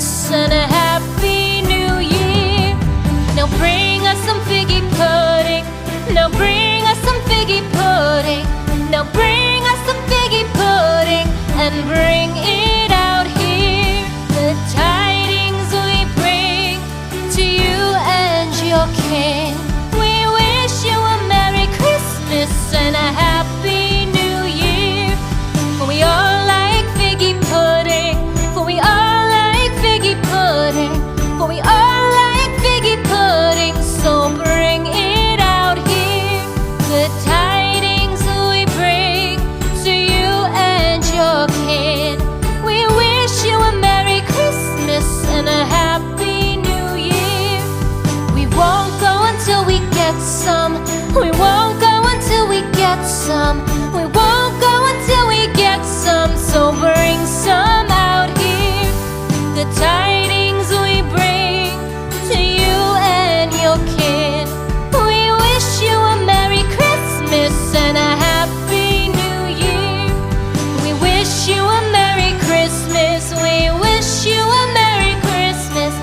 Christmas and a Happy New Year. Now bring us some figgy pudding. Now bring us some figgy pudding. Now bring us some figgy pudding and bring it out here. The tidings we bring to you and your king. We wish you a Merry Christmas and a Happy New Year. For we all like figgy pudding. For we all like figgy pudding. For we all like figgy pudding. So bring it out here. The tidings we bring to you and your kin. We wish you a Merry Christmas and a Happy New Year. We won't go until we get some. We won't go until we get some. We won't go until we get some. So bring some out here. The tidings we bring to you and your kin. We wish you a Merry Christmas and a Happy New Year. We wish you a Merry Christmas. We wish you a Merry Christmas.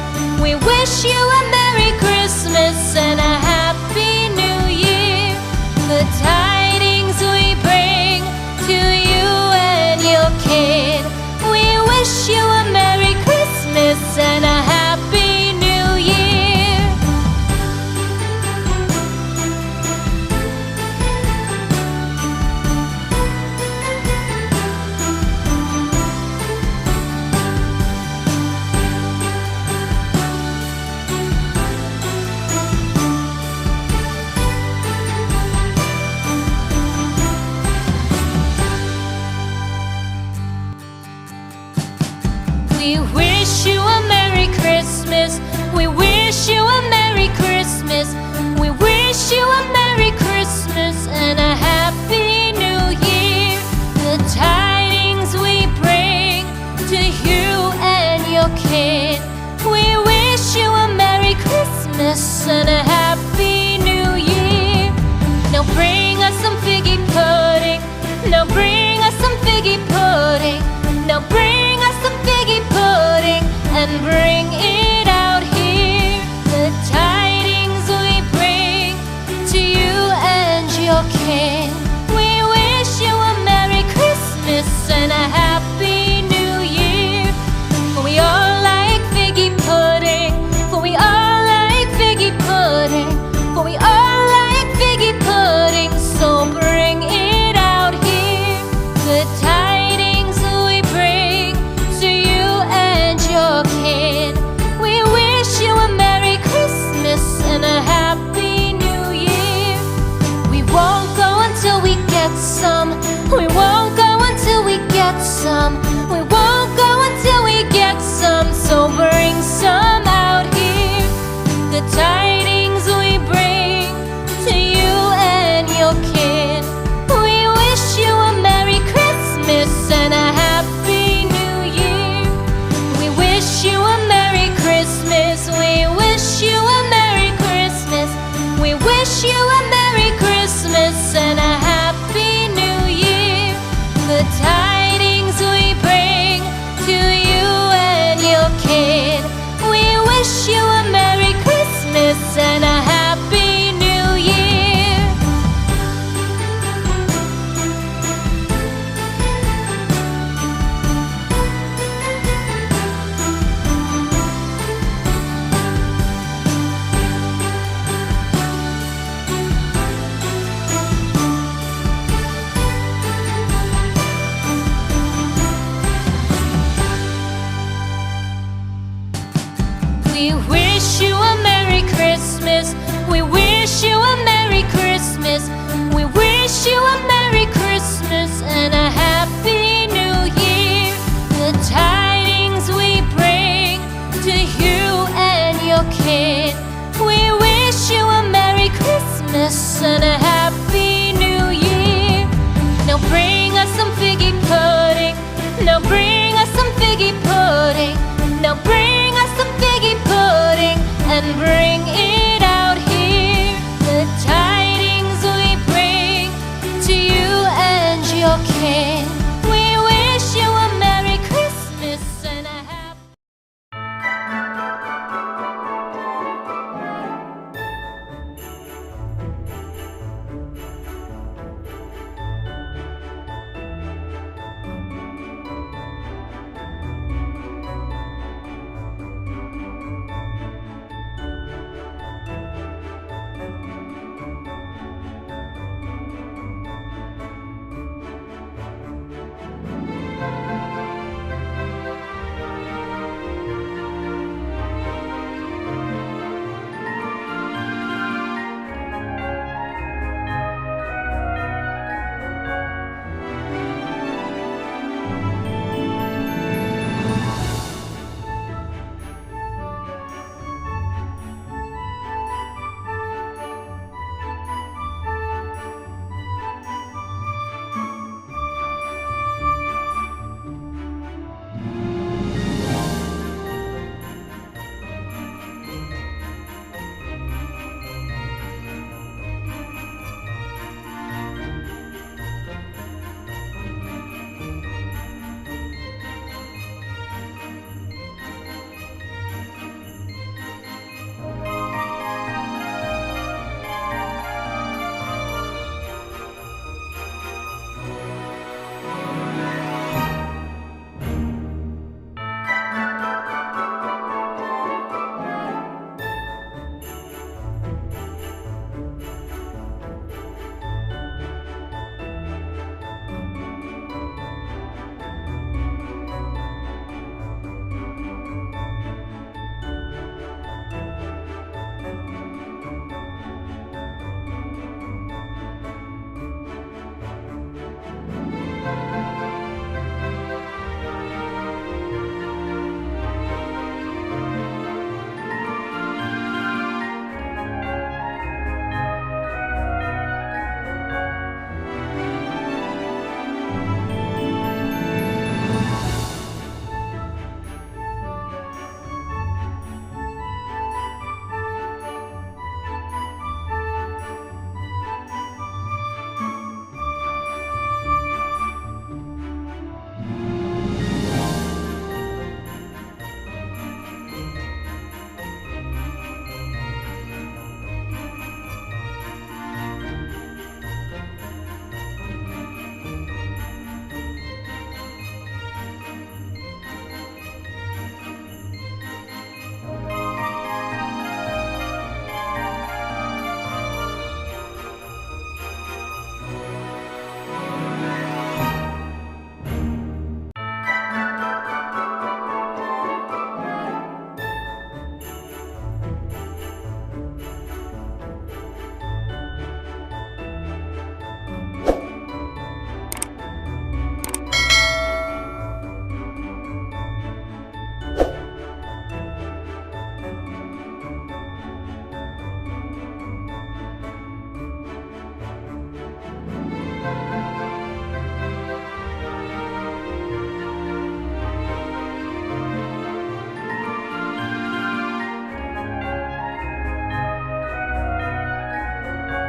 We wish you a Merry Christmas and a Happy New Year. The tidings we bring to you and your kin. We wish you a Merry Christmas and a Happy New Year. We wish you a Merry Christmas. We wish you a Merry Christmas. We wish you a Merry Christmas and a Happy New Year. The tidings we bring to you and your kin. We wish you a Merry Christmas and a Happy New Year. Now bring us some figgy pudding. Now bring us some figgy pudding. Now bring us some figgy pudding and bring it out here. The tidings we bring to you and your kin. We wish you a Merry Christmas and a Happy New Year. For we all like figgy pudding. For we all like figgy pudding. For we all like figgy pudding. So bring it out here. The tidings we bring to you and your kin. We wish you a Merry Christmas and a Happy New Year. We won't go until we get some. We won't go until we get some. We won't go until we get some. So bring some out here. The tidings we bring to you and your kin. We wish you a Merry Christmas and a Happy New Year. We wish you a Merry Christmas. We wish you a Merry Christmas. We wish you a Merry Christmas and a Happy New Year. The tidings we bring to you and your kin. We wish you a Merry Christmas and a Happy New Year. We wish you a Merry Christmas. We wish you a Merry Christmas. We wish you a Merry Christmas and a